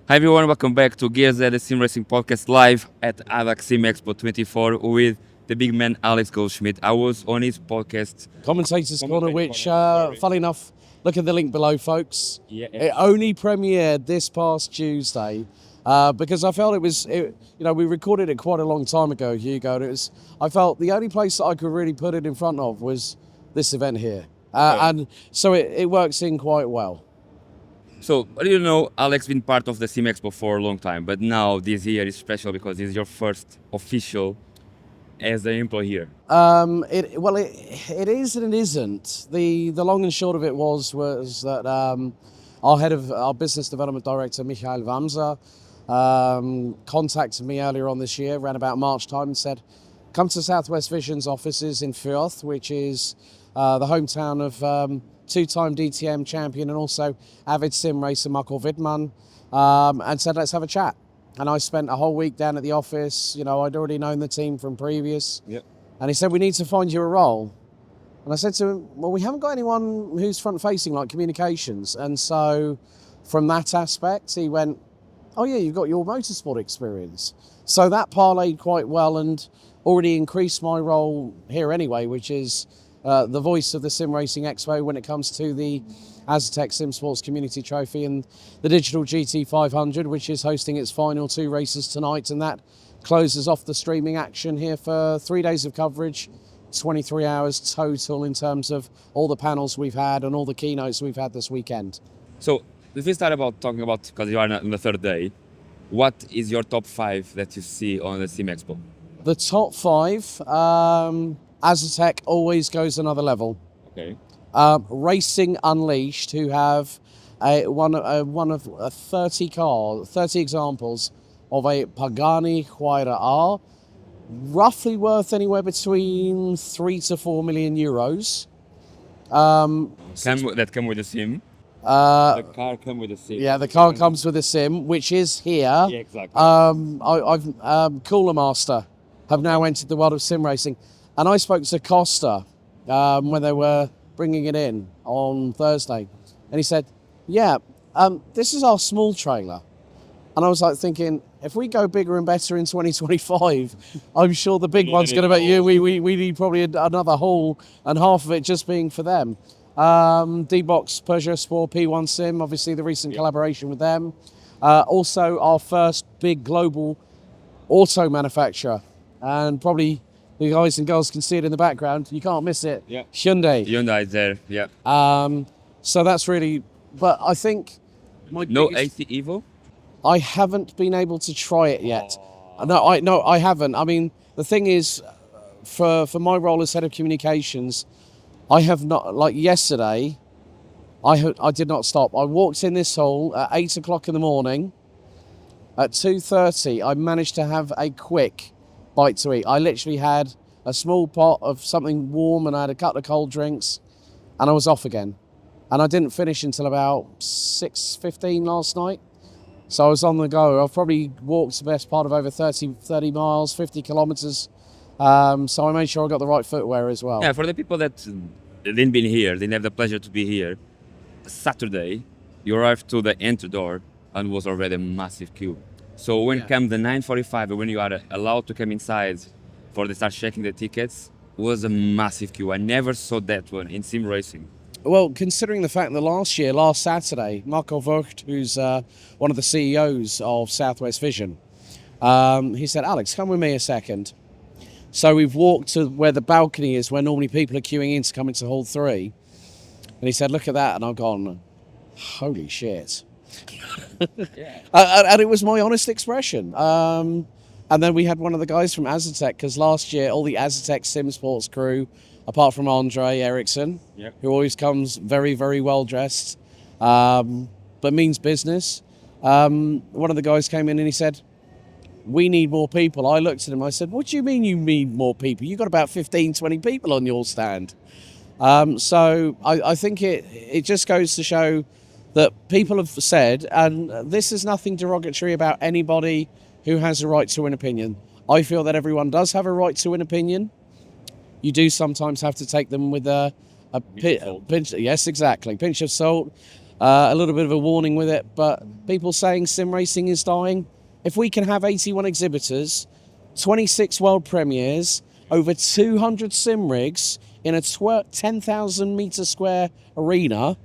Hi everyone, welcome back to Gears at the Simracing podcast live at ADAC Sim Expo 24 with the big man Alex Goldschmidt. I was on his podcast. Commentator's Corner, which, Sorry. funny enough, look at the link below, folks. Yeah. It only premiered this past Tuesday because I felt we recorded it quite a long time ago, Hugo, and I felt the only place that I could really put it in front of was this event here. And so it works in quite well. So, Alex been part of the Sim Expo for a long time, but now this year is special because it's your first official as an employee here. It is and it isn't. The long and short of it was that our business development director, Michael Wamser, contacted me earlier on this year, around about March time, and said, come to Southwest Vision's offices in Fürth, which is the hometown of two-time DTM champion and also avid sim racer Marco Wittmann, and said, let's have a chat. And I spent a whole week down at the office. I'd already known the team from previous. Yep. And he said, we need to find you a role. And I said to him, well, we haven't got anyone who's front-facing like communications. And so from that aspect, he went, oh yeah, you've got your motorsport experience. So that parlayed quite well and already increased my role here anyway, which is the voice of the Simracing Expo when it comes to the ADAC Sim Sports Community Trophy and the Digital GT 500, which is hosting its final two races tonight, and that closes off the streaming action here for 3 days of coverage, 23 hours total in terms of all the panels we've had and all the keynotes we've had this weekend. So, if we start talking about, because you are on the third day, what is your top 5 that you see on the Sim Expo? The top 5, ADAC always goes another level. Okay. Racing Unleashed, who have one of 30 examples of a Pagani Huayra R, roughly worth anywhere between 3 to 4 million euros. That come with a sim. The car come with a sim. Yeah, the car comes with a sim, which is here. Yeah, exactly. Cooler Master have now entered the world of sim racing, and I spoke to Costa when they were bringing it in on Thursday, and he said, yeah, this is our small trailer. And I was like thinking, if we go bigger and better in 2025, I'm sure the big one's going to be you. We need probably another haul, and half of it just being for them. D-Box Peugeot Sport P1 Sim, obviously the recent collaboration with them. Also our first big global auto manufacturer, and probably the guys and girls can see it in the background. You can't miss it. Yeah. Hyundai. Hyundai's there, yeah. So that's really, but I think No AC Evo? I haven't been able to try it yet. No, I haven't. I mean, the thing is, for my role as head of communications, I have not, like yesterday, I did not stop. I walked in this hall at 8 o'clock in the morning. At 2:30, I managed to have a quick bite to eat. I literally had a small pot of something warm and I had a couple of cold drinks, and I was off again. And I didn't finish until about 6:15 last night. So I was on the go. I've probably walked the best part of over 30 miles, 50 kilometers. So I made sure I got the right footwear as well. Yeah, for the people that didn't be here, didn't have the pleasure to be here, Saturday, you arrived to the entry door and was already a massive queue. So when came the 9:45, when you are allowed to come inside for they start checking the tickets, was a massive queue. I never saw that one in sim racing. Well, considering the fact that last Saturday, Marco Vogt, who's one of the CEOs of Southwest Vision, he said, Alex, come with me a second. So we've walked to where the balcony is, where normally people are queuing in to come into Hall 3. And he said, look at that. And I've gone, holy shit. Yeah. And it was my honest expression. And then we had one of the guys from ADAC, because last year, all the ADAC Sim Sports crew, apart from Andre Eriksson, who always comes very, very well dressed, but means business. One of the guys came in and he said, we need more people. I looked at him, I said, what do you mean you need more people? You've got about 15, 20 people on your stand. So I think it just goes to show that people have said, and this is nothing derogatory about anybody who has a right to an opinion. I feel that everyone does have a right to an opinion. You do sometimes have to take them with a pinch. Yes, exactly. Pinch of salt. a little bit of a warning with it, but people saying sim racing is dying. If we can have 81 exhibitors, 26 world premieres, over 200 sim rigs in a 10,000 metre square arena,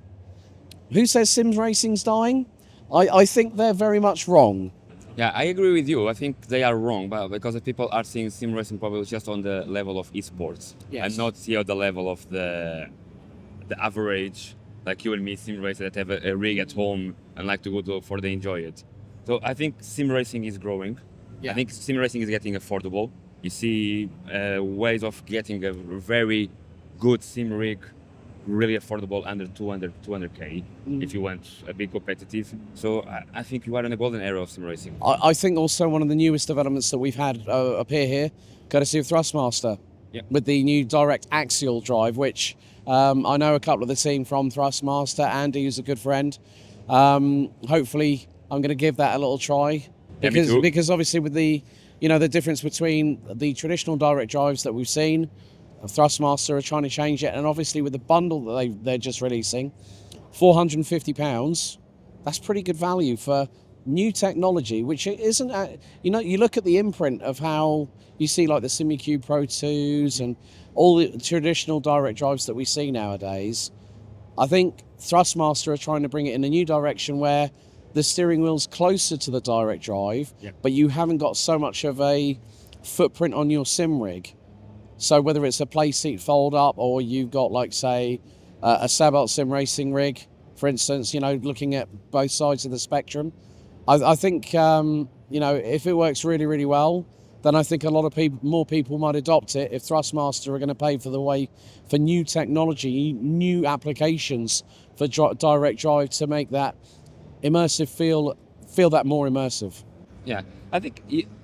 who says sim racing's dying? I think they're very much wrong. Yeah, I agree with you. I think they are wrong, but because the people are seeing sim racing probably just on the level of esports, and not here at the level of the average, like you and me, sim racer that have a rig at home and like to go to for they enjoy it. So I think sim racing is growing. I think sim racing is getting affordable. You see ways of getting a very good sim rig really affordable under 200k if you want a big competitive. So I think you are in a golden era of sim racing. I think also one of the newest developments that we've had appear here, courtesy of Thrustmaster, with the new direct axial drive, which I know a couple of the team from Thrustmaster. Andy, who's a good friend. Hopefully, I'm going to give that a little try because obviously with the the difference between the traditional direct drives that we've seen, Thrustmaster are trying to change it, and obviously with the bundle that they're just releasing, £450. That's pretty good value for new technology, which isn't. You look at the imprint of how you see like the SimuCube Pro 2s and all the traditional direct drives that we see nowadays. I think Thrustmaster are trying to bring it in a new direction where the steering wheel's closer to the direct drive, but you haven't got so much of a footprint on your sim rig. So whether it's a play seat fold up or you've got like say a Sabot sim racing rig, for instance, looking at both sides of the spectrum, I think if it works really, really well, then I think a lot of more people might adopt it if Thrustmaster are going to pay for new technology, new applications for direct drive to make that immersive feel that more immersive. Yeah, I think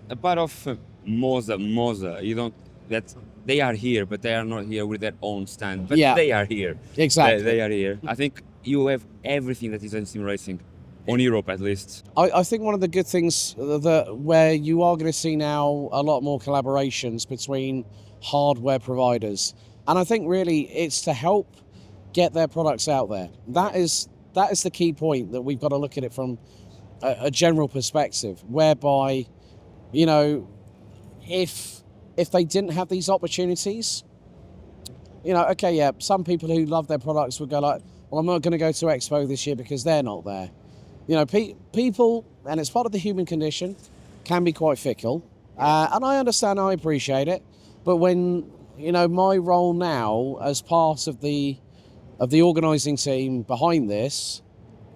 a part of Moza, you don't that. They are here, but they are not here with their own stand. But they are here. Exactly. They are here. I think you have everything that is in sim racing, on Europe at least. I think one of the good things where you are going to see now a lot more collaborations between hardware providers. And I think really it's to help get their products out there. That is the key point, that we've got to look at it from a general perspective, whereby, if they didn't have these opportunities, some people who love their products would go like, well, I'm not going to go to Expo this year because they're not there. People, and it's part of the human condition, can be quite fickle. And I understand, I appreciate it. But when, my role now as part of the organising team behind this,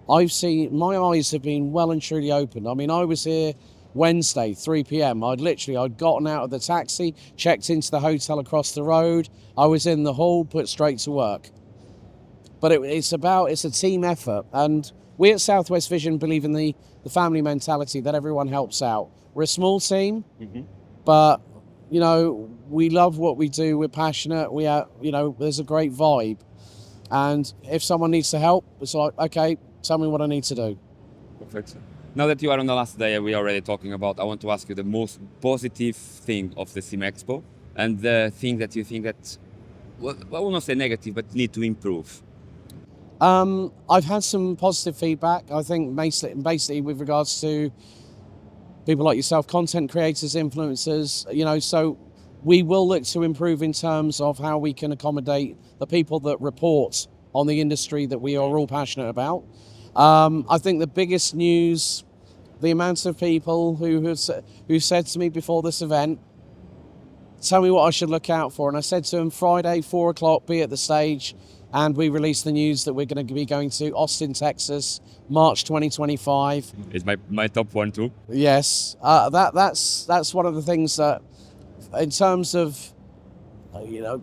I've seen, my eyes have been well and truly opened. I mean, I was here Wednesday, 3 p.m. I'd gotten out of the taxi, checked into the hotel across the road. I was in the hall, put straight to work. But it's a team effort. And we at Southwest Vision believe in the family mentality that everyone helps out. We're a small team, but, we love what we do. We're passionate. There's a great vibe. And if someone needs to help, it's like, okay, tell me what I need to do. Perfect. Now that you are on the last day, we are already talking about, I want to ask you the most positive thing of the Sim Expo and the thing that you think that, well, I will not say negative, but need to improve. I've had some positive feedback, I think, basically with regards to people like yourself, content creators, influencers, so we will look to improve in terms of how we can accommodate the people that report on the industry that we are all passionate about. I think the biggest news, the amount of people who said to me before this event, tell me what I should look out for. And I said to them, Friday, 4 o'clock, be at the stage. And we released the news that we're going to be going to Austin, Texas, March 2025. It's my top one too. Yes, that's one of the things that, in terms of,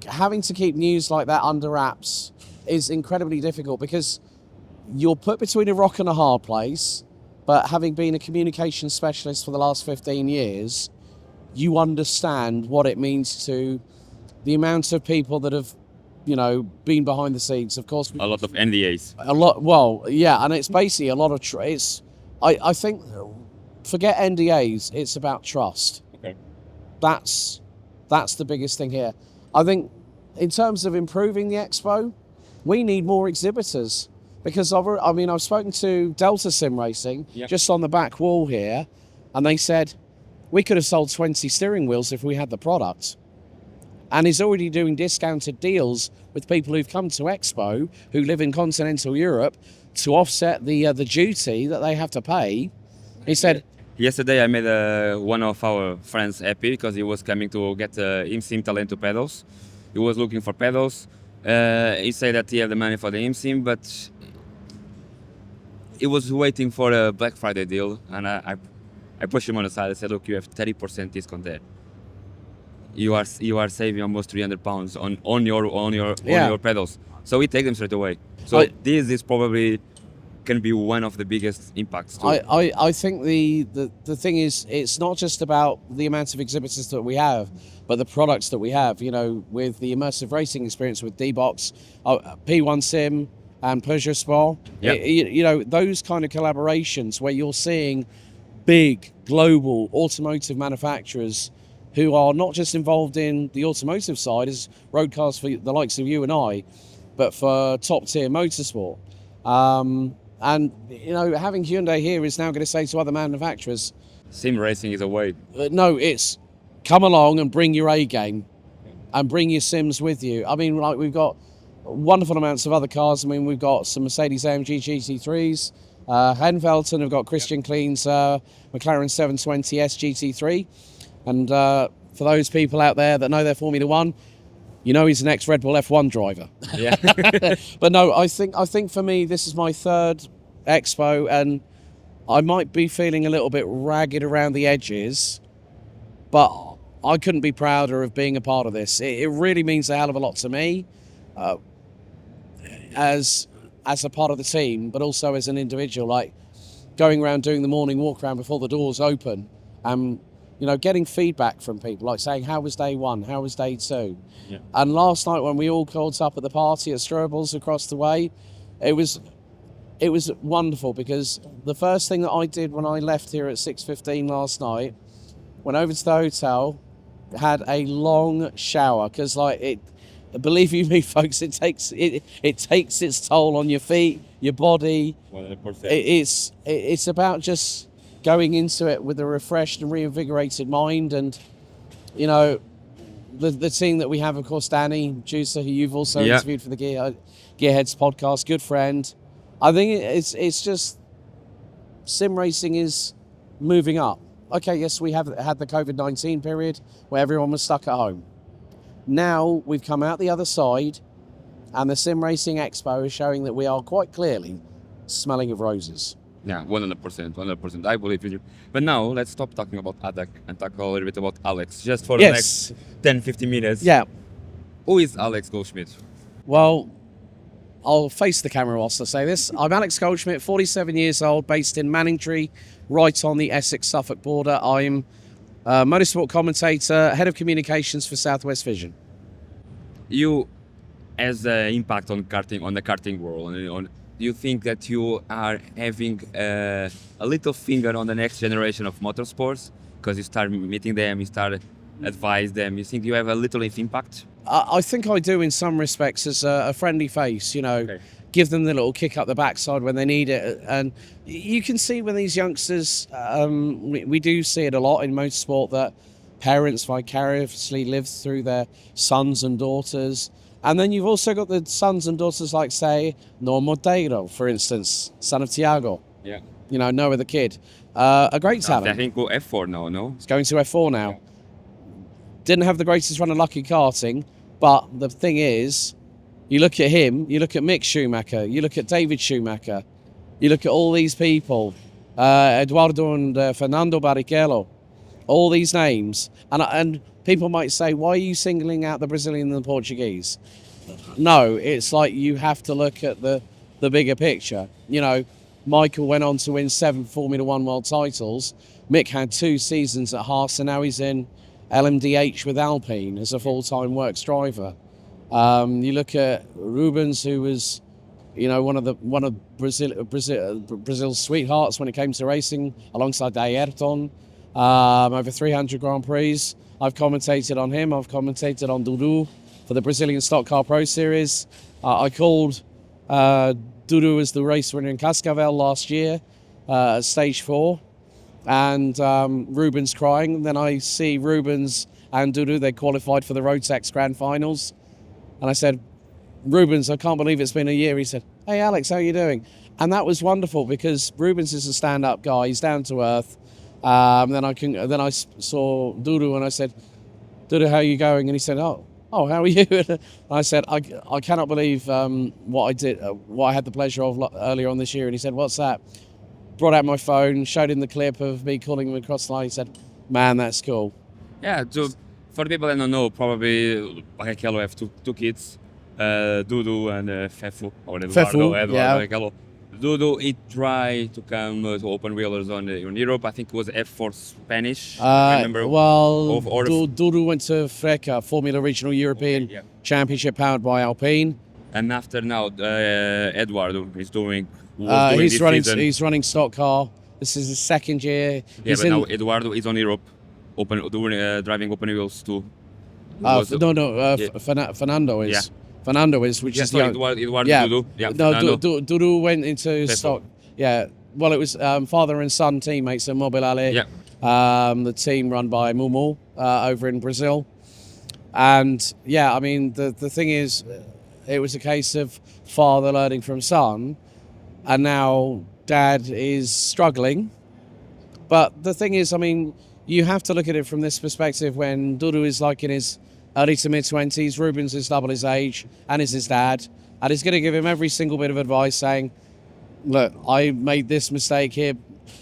having to keep news like that under wraps is incredibly difficult, because you're put between a rock and a hard place. But having been a communication specialist for the last 15 years, you understand what it means to the amount of people that have, been behind the scenes. Of course, a lot of NDAs. A lot. Well, yeah, and it's basically a lot of. I think, forget NDAs. It's about trust. Okay. That's the biggest thing here. I think, in terms of improving the expo, we need more exhibitors. Because I've spoken to Delta Sim Racing Yep. just on the back wall here, and they said we could have sold 20 steering wheels if we had the product. And he's already doing discounted deals with people who've come to Expo who live in continental Europe to offset the duty that they have to pay. He said, Yesterday I made one of our friends happy because he was coming to get IMSIM Talento pedals. He was looking for pedals. He said that he had the money for the IMSIM, but he was waiting for a Black Friday deal, and I pushed him on the side. I said, "Look, you have 30% discount there. You are saving almost 300 pounds on your pedals." So we take them straight away. So this is probably can be one of the biggest impacts too. I think the thing is, it's not just about the amount of exhibitors that we have, but the products that we have. You know, with the immersive racing experience with D-Box, P1 Sim, and Peugeot Sport. Yep. You know, those kind of collaborations where you're seeing big global automotive manufacturers who are not just involved in the automotive side as road cars for the likes of you and I, but for top tier motorsport. And you know, having Hyundai here is now going to say to other manufacturers, Simracing is a way. no, it's come along and bring your A game and bring your sims with you. I mean, like, we've got wonderful amounts of other cars. I mean, we've got some Mercedes-AMG GT3s. Henvelton have got Christian Klein's McLaren 720S GT3. And for those people out there that know their Formula One, you know he's an ex-Red Bull F1 driver. Yeah. But no, I think for me, this is my third Expo, and I might be feeling a little bit ragged around the edges, but I couldn't be prouder of being a part of this. It really means a hell of a lot to me, as a part of the team, but also as an individual. Like going around doing the morning walk around before the doors open, and you know, getting feedback from people, like saying, how was day one? How was day two? Yeah. And last night when we all caught up at the party at Stroebel's across the way, it was wonderful, because the first thing that I did when I left here at 6:15 last night, went over to the hotel, had a long shower, because believe you me, folks, it takes its toll on your feet, your body. 100%. It's about just going into it with a refreshed and reinvigorated mind. And you know, the team that we have, of course, Danny Juicer, who you've also interviewed for the Gearheads podcast, good friend. I think it's just sim racing is moving up. Okay, yes, we have had the COVID-19 period where everyone was stuck at home. Now we've come out the other side, and the Sim Racing Expo is showing that we are quite clearly smelling of roses. Yeah, 100%. I believe in you. But now let's stop talking about ADAC and talk a little bit about Alex, just for the next 10-15 minutes. Yeah. Who is Alex Goldschmidt? Well, I'll face the camera whilst I say this. I'm Alex Goldschmidt, 47 years old, based in Manningtree, right on the Essex-Suffolk border. I'm a motorsport commentator, head of communications for Southwest Vision. You, as an impact on karting, on the karting world, do you think that you are having a little finger on the next generation of motorsports? Because you start meeting them, you start advise them. You think you have a little impact? I think I do in some respects, as a friendly face, you know, give them the little kick up the backside when they need it. And you can see when these youngsters, we do see it a lot in motorsport, that parents vicariously live through their sons and daughters. And then you've also got the sons and daughters like, say, Normodeiro, for instance, son of Tiago. Yeah. You know, Noah the Kid. A great talent. I think go F4 now, no? He's going to F4 now. Yeah. Didn't have the greatest run of luck in karting, but the thing is, you look at him, you look at Mick Schumacher, you look at David Schumacher, you look at all these people, Eduardo and Fernando Barrichello, all these names, and people might say, why are you singling out the Brazilian and the Portuguese? No, it's like you have to look at the bigger picture. You know, Michael went on to win 7 Formula One world titles. Mick had 2 seasons at Haas, and now he's in LMDH with Alpine as a full-time works driver. You look at Rubens, who was, you know, one of Brazil's sweethearts when it came to racing, alongside Ayrton. Over 300 Grand Prix. I've commentated on him. I've commentated on Dudu for the Brazilian Stock Car Pro Series. I called Dudu was the race winner in Cascavel last year, stage 4. And Ruben's crying. Then I see Rubens and Dudu, they qualified for the Rotex Grand Finals. And I said, Rubens, I can't believe it's been a year. He said, hey, Alex, how are you doing? And that was wonderful because Rubens is a stand-up guy. He's down to earth. Then I saw Dudu and I said, Dudu, how are you going? And he said, oh, how are you? And I said, I cannot believe what I did, what I had the pleasure of earlier on this year. And he said, what's that? Brought out my phone, showed him the clip of me calling him across the line. He said, man, that's cool. Yeah, so for the people that don't know, probably Barrichello have two kids, Dudu and Fefu, or Eduardo. Barrichello. Dudu, he tried to come to open wheelers in Europe. I think it was F4 Spanish. Dudu went to FRECA, Formula Regional European Championship, powered by Alpine. And after now, Eduardo is doing. He's running stock car. This is his second year. Now Eduardo is on Europe, driving open wheels too. Fernando is. Yeah. Fernando is, which is young. Eduardo Dudu. Yeah, Dudu went into stock. Yeah, well, it was father and son teammates at Mobilale. Yeah. The team run by Mumu over in Brazil. And yeah, I mean, the thing is, it was a case of father learning from son, and now dad is struggling. But the thing is, I mean, you have to look at it from this perspective when Dudu is like in his early to mid-20s, Rubens is double his age and is his dad, and he's going to give him every single bit of advice saying, look, I made this mistake here,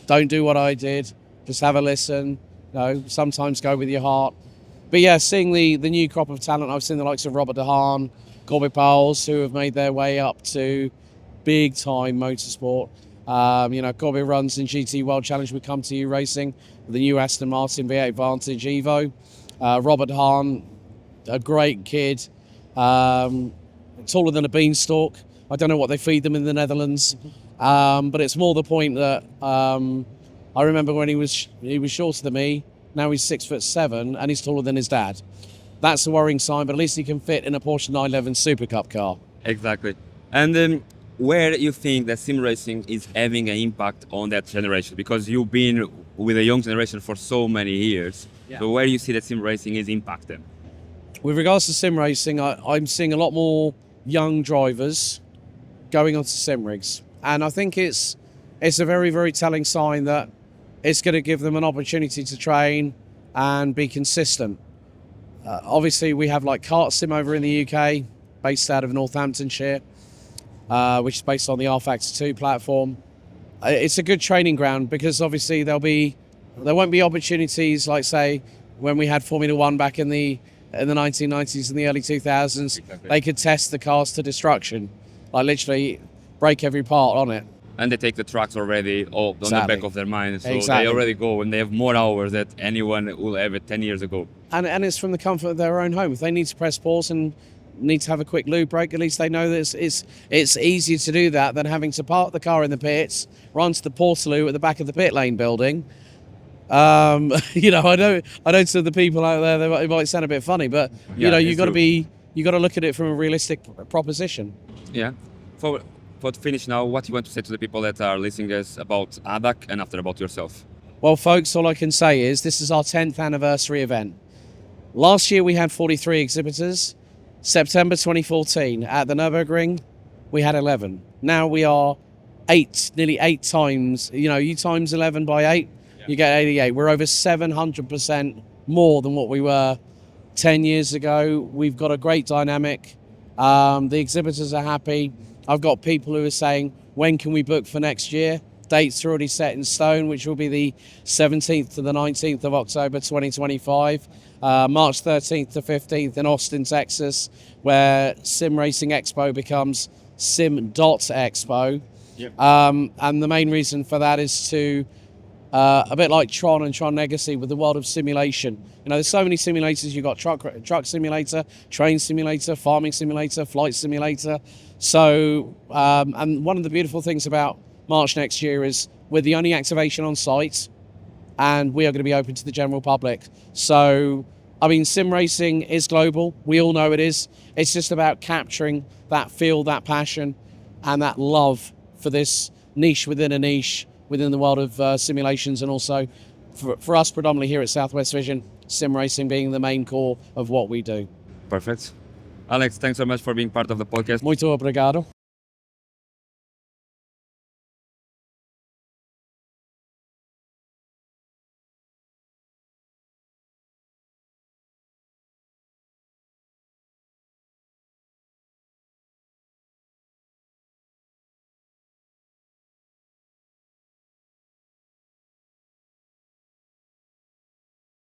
don't do what I did, just have a listen, sometimes go with your heart. But yeah, seeing the new crop of talent, I've seen the likes of Robert De Haan, Corby Powles, who have made their way up to big-time motorsport. Corby runs in GT World Challenge with Come To You Racing, the new Aston Martin V8 Vantage Evo. Robert De Haan, a great kid, taller than a beanstalk. I don't know what they feed them in the Netherlands, but it's more the point that I remember when he was shorter than me. Now he's 6'7" and he's taller than his dad. That's a worrying sign, but at least he can fit in a Porsche 911 Super Cup car. Exactly. And where you think that sim racing is having an impact on that generation? Because you've been with a young generation for so many years. Yeah. So where do you see that sim racing is impacting? With regards to sim racing, I'm seeing a lot more young drivers going onto sim rigs. And I think it's a very, very telling sign that it's going to give them an opportunity to train and be consistent. Obviously, we have like Kart Sim over in the UK, based out of Northamptonshire, which is based on the R Factor 2 platform. It's a good training ground because obviously there won't be opportunities like, say, when we had Formula One back in the 1990s and the early 2000s. Exactly. They could test the cars to destruction, like literally break every part on it. And they take the tracks already on the back of their mind, so they already go and they have more hours than anyone will have it 10 years ago. And it's from the comfort of their own home. If they need to press pause and need to have a quick lube break, at least they know that it's easier to do that than having to park the car in the pits, run to the Portaloo at the back of the pit lane building. I know to the people out there, it might sound a bit funny, but you got to look at it from a realistic proposition. Yeah. For to finish now, what you want to say to the people that are listening us about ADAC and after about yourself? Well, folks, all I can say is this is our 10th anniversary event. Last year we had 43 exhibitors. September 2014 at the Nürburgring, we had 11. Now we are nearly 8 times. You times 11 by 8. You get 88. We're over 700% more than what we were 10 years ago. We've got a great dynamic. The exhibitors are happy. I've got people who are saying, when can we book for next year? Dates are already set in stone, which will be the 17th to the 19th of October 2025. March 13th to 15th in Austin, Texas, where Simracing Expo becomes Sim.Expo. Yep. And the main reason for that is to a bit like Tron and Tron Legacy with the world of simulation. There's so many simulators. You've got truck simulator, train simulator, farming simulator, flight simulator. So, and one of the beautiful things about March next year is we're the only activation on site, and we are going to be open to the general public. So, I mean, sim racing is global. We all know it is. It's just about capturing that feel, that passion, and that love for this niche within a niche within the world of simulations, and also for us predominantly here at Southwest Vision, sim racing being the main core of what we do. Perfect. Alex, thanks so much for being part of the podcast. Muito obrigado.